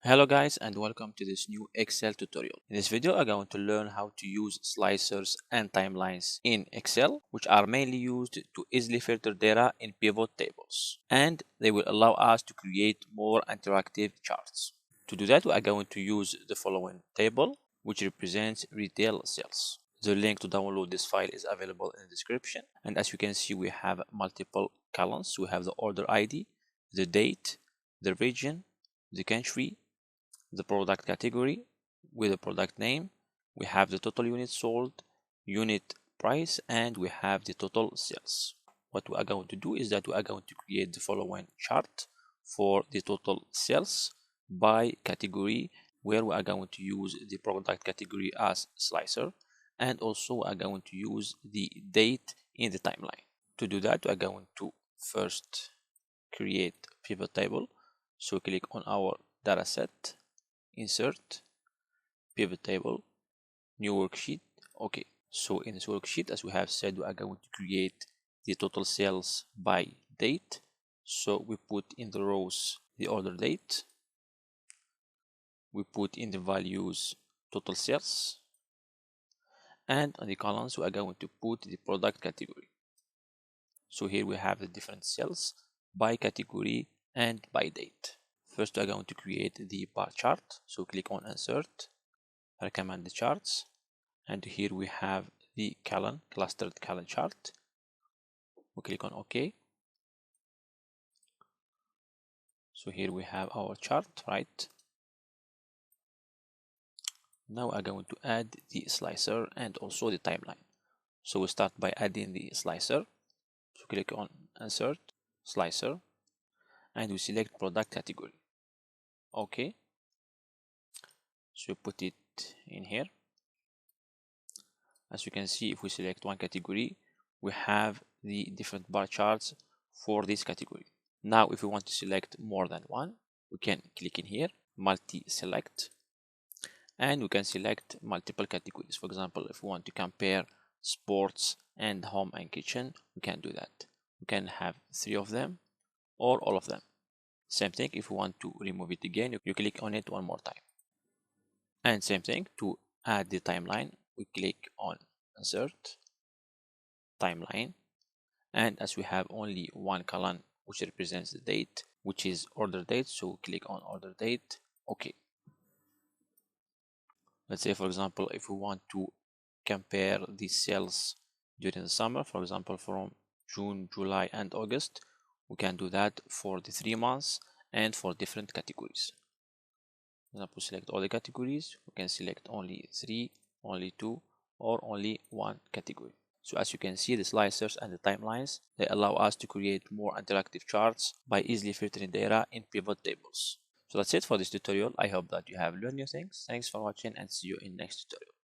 Hello guys and welcome to this new Excel tutorial. In this video I'm going to learn how to use slicers and timelines in Excel, which are mainly used to easily filter data in pivot tables, and they will allow us to create more interactive charts. To do that we are going to use the following table, which represents retail sales. The link to download this file is available in the description, and as you can see we have multiple columns. We have the order ID, the date, the region, the country, the product category with the product name, we have the total units sold, unit price, and we have the total sales. What we are going to do is that we are going to create the following chart for the total sales by category, where we are going to use the product category as slicer, and also we are going to use the date in the timeline. To do that we are going to first create pivot table. So click on our data set, insert, pivot table, new worksheet. Okay, so in this worksheet, as we have said, we are going to create the total sales by date. So we put in the rows the order date, we put in the values total sales, and on the columns we are going to put the product category. So here we have the different sales by category and by date. First we are going to create the bar chart. So click on insert, recommend the charts, and here we have the column, clustered column chart. We click on OK. So here we have our chart, right? Now I'm going to add the slicer and also the timeline. So we start by adding the slicer. So click on insert, slicer, and we select product category. OK. So we put it in here. As you can see, if we select one category, we have the different bar charts for this category. Now if we want to select more than one, we can click in here, multi-select, and we can select multiple categories. For example, if we want to compare sports and home and kitchen, we can do that. We can have 3 of them or all of them. Same thing if we want to remove it again, you click on it one more time. And same thing to add the timeline, we click on insert, timeline, and as we have only one column which represents the date, which is order date, so click on order date. Okay, let's say for example if we want to compare the sales during the summer, for example from June, July and August, we can do that for the 3 months and for different categories. For example, select all the categories, we can select only 3, only 2, or only one category. So as you can see, the slicers and the timelines, they allow us to create more interactive charts by easily filtering data in pivot tables. So that's it for this tutorial. I hope that you have learned new things. Thanks for watching and see you in next tutorial.